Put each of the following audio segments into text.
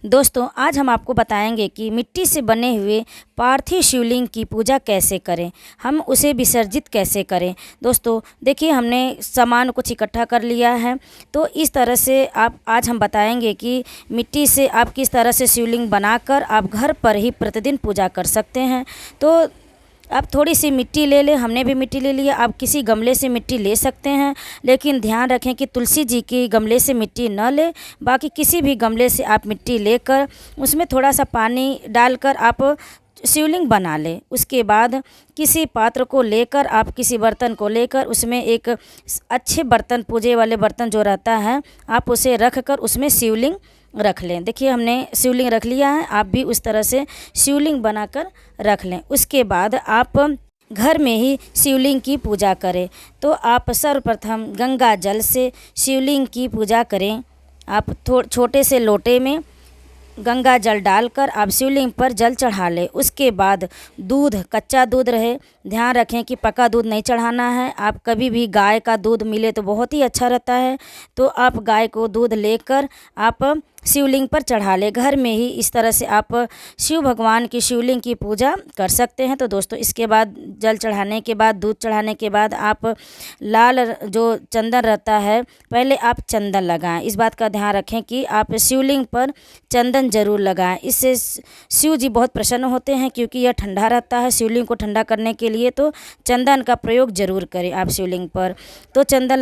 दोस्तों आज हम आपको बताएंगे कि मिट्टी से बने हुए पार्थिव शिवलिंग की पूजा कैसे करें, हम उसे विसर्जित कैसे करें। दोस्तों देखिए, हमने सामान कुछ इकट्ठा कर लिया है। तो इस तरह से आज हम बताएंगे कि मिट्टी से आप किस तरह से शिवलिंग बनाकर आप घर पर ही प्रतिदिन पूजा कर सकते हैं। तो आप थोड़ी सी मिट्टी ले लें, हमने भी मिट्टी ले लिया। आप किसी गमले से मिट्टी ले सकते हैं, लेकिन ध्यान रखें कि तुलसी जी के गमले से मिट्टी न लें। बाकी किसी भी गमले से आप मिट्टी लेकर उसमें थोड़ा सा पानी डालकर आप शिवलिंग बना लें। उसके बाद किसी पात्र को लेकर, आप किसी बर्तन को लेकर उसमें एक अच्छे बर्तन, पूजे वाले बर्तन जो रहता है, आप उसे रख कर उसमें शिवलिंग रख लें। देखिए हमने शिवलिंग रख लिया है, आप भी उस तरह से शिवलिंग बनाकर रख लें। उसके बाद आप घर में ही शिवलिंग की पूजा करें। तो आप सर्वप्रथम गंगा जल से शिवलिंग की पूजा करें। आप छोटे से लोटे में गंगा जल डालकर आप शिवलिंग पर जल चढ़ा लें। उसके बाद दूध, कच्चा दूध रहे, ध्यान रखें कि पका दूध नहीं चढ़ाना है। आप कभी भी गाय का दूध मिले तो बहुत ही अच्छा रहता है, तो आप गाय को दूध लेकर आप शिवलिंग पर चढ़ा लें। घर में ही इस तरह से आप शिव भगवान की शिवलिंग की पूजा कर सकते हैं। तो दोस्तों इसके बाद जल चढ़ाने के बाद, दूध चढ़ाने के बाद आप लाल जो चंदन रहता है, पहले आप चंदन लगाएं। इस बात का ध्यान रखें कि आप शिवलिंग पर चंदन ज़रूर लगाएं। इससे शिव जी बहुत प्रसन्न होते हैं, क्योंकि यह ठंडा रहता है। शिवलिंग को ठंडा करने के लिए तो चंदन का प्रयोग ज़रूर करें आप शिवलिंग पर। तो चंदन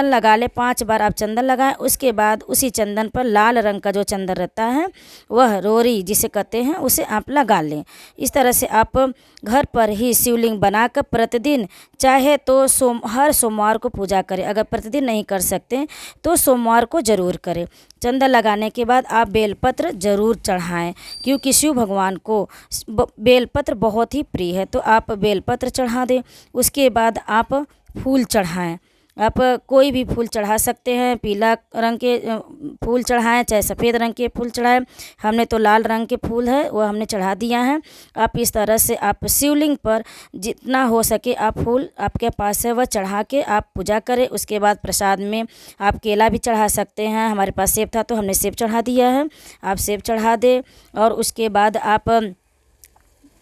लगा लें, 5 बार आप चंदन लगाएं। उसके बाद उसी चंदन पर लाल रंग का जो चंदन रहता है, वह रोरी जिसे कहते हैं, उसे आप लगा लें। इस तरह से आप घर पर ही शिवलिंग बनाकर प्रतिदिन, चाहे तो हर सोमवार को पूजा करें। अगर प्रतिदिन नहीं कर सकते तो सोमवार को ज़रूर करें। चंदन लगाने के बाद आप बेलपत्र ज़रूर चढ़ाएं, क्योंकि शिव भगवान को बेलपत्र बहुत ही प्रिय है। तो आप बेलपत्र चढ़ा दें। उसके बाद आप फूल चढ़ाएं। आप कोई भी फूल चढ़ा सकते हैं, पीला रंग के फूल चढ़ाएं, चाहे सफ़ेद रंग के फूल चढ़ाएं। हमने तो लाल रंग के फूल है वो हमने चढ़ा दिया है। आप इस तरह से आप शिवलिंग पर जितना हो सके आप फूल आपके पास है वह चढ़ा के आप पूजा करें। उसके बाद प्रसाद में आप केला भी चढ़ा सकते हैं। हमारे पास सेब था तो हमने सेब चढ़ा दिया है, आप सेब चढ़ा दें। और उसके बाद आप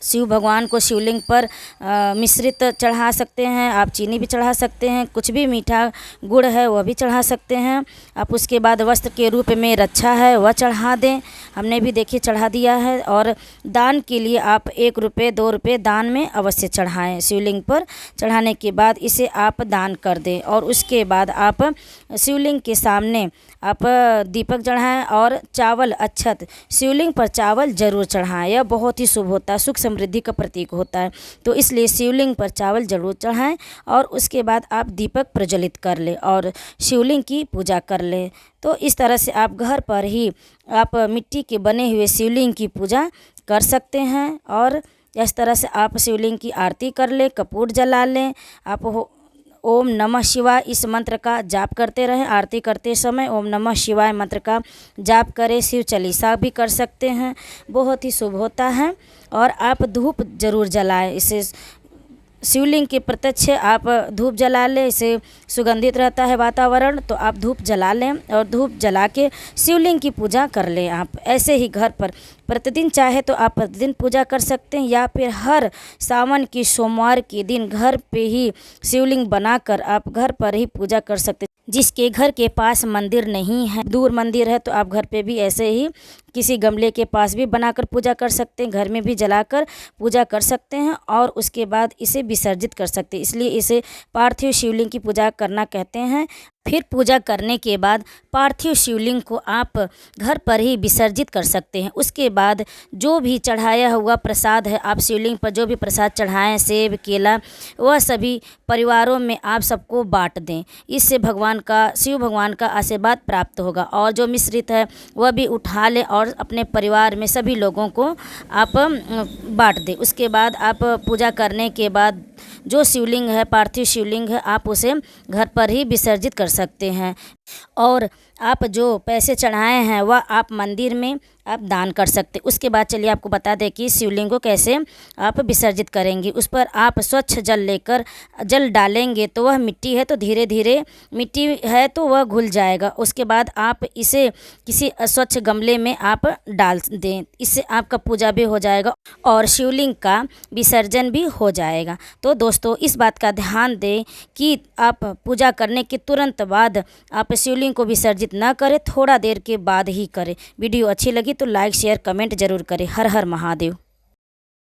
शिव भगवान को शिवलिंग पर मिश्रित चढ़ा सकते हैं। आप चीनी भी चढ़ा सकते हैं, कुछ भी मीठा गुड़ है वह भी चढ़ा सकते हैं आप। उसके बाद वस्त्र के रूप में रक्षा है वह चढ़ा दें, हमने भी देखिए चढ़ा दिया है। और दान के लिए आप 1 रुपये 2 रुपये दान में अवश्य चढ़ाएं। शिवलिंग पर चढ़ाने के बाद इसे आप दान कर दें। और उसके बाद आप शिवलिंग के सामने आप दीपक चढ़ाएं और चावल, अक्षत, शिवलिंग पर चावल ज़रूर चढ़ाएं। यह बहुत ही शुभ होता है, सुख समृद्धि का प्रतीक होता है। तो इसलिए शिवलिंग पर चावल ज़रूर चढ़ाएं। और उसके बाद आप दीपक प्रज्वलित कर लें और शिवलिंग की पूजा कर लें। तो इस तरह से आप घर पर ही आप मिट्टी के बने हुए शिवलिंग की पूजा कर सकते हैं। और इस तरह से आप शिवलिंग की आरती कर लें, कपूर जला लें। आप ओम नमः शिवाय इस मंत्र का जाप करते रहें। आरती करते समय ओम नमः शिवाय मंत्र का जाप करें। शिव चालीसा भी कर सकते हैं, बहुत ही शुभ होता है। और आप धूप ज़रूर जलाएं। इसे शिवलिंग के प्रत्यक्ष आप धूप जला लें, इससे सुगंधित रहता है वातावरण। तो आप धूप जला लें और धूप जला के शिवलिंग की पूजा कर लें। आप ऐसे ही घर पर प्रतिदिन चाहे तो आप प्रतिदिन पूजा कर सकते हैं, या फिर हर सावन की सोमवार के दिन घर पे ही शिवलिंग बनाकर आप घर पर ही पूजा कर सकते हैं। जिसके घर के पास मंदिर नहीं है, दूर मंदिर है, तो आप घर पे भी ऐसे ही किसी गमले के पास भी बनाकर पूजा कर सकते हैं, घर में भी जलाकर पूजा कर सकते हैं। और उसके बाद इसे विसर्जित कर सकते हैं। इसलिए इसे पार्थिव शिवलिंग की पूजा करना कहते हैं। फिर पूजा करने के बाद पार्थिव शिवलिंग को आप घर पर ही विसर्जित कर सकते हैं। उसके बाद जो भी चढ़ाया हुआ प्रसाद है, आप शिवलिंग पर जो भी प्रसाद चढ़ाएं, सेब, केला, वह सभी परिवारों में आप सबको बांट दें। इससे शिव भगवान का आशीर्वाद प्राप्त होगा। और जो मिश्रित है वह भी उठा लें और अपने परिवार में सभी लोगों को आप बांट दें। उसके बाद आप पूजा करने के बाद जो शिवलिंग है, पार्थिव शिवलिंग है, आप उसे घर पर ही विसर्जित कर सकते हैं। और आप जो पैसे चढ़ाए हैं वह आप मंदिर में आप दान कर सकते। उसके बाद चलिए आपको बता दें कि शिवलिंग को कैसे आप विसर्जित करेंगे। उस पर आप स्वच्छ जल लेकर जल डालेंगे तो वह मिट्टी है तो धीरे धीरे मिट्टी है तो वह घुल जाएगा। उसके बाद आप इसे किसी स्वच्छ गमले में आप डाल दें, इससे आपका पूजा भी हो जाएगा और शिवलिंग का विसर्जन भी हो जाएगा। तो दोस्तों इस बात का ध्यान दें कि आप पूजा करने के तुरंत बाद आप शिवलिंग को विसर्जित ना करें, थोड़ा देर के बाद ही करें। वीडियो अच्छी लगी तो लाइक शेयर कमेंट जरूर करें। हर हर महादेव।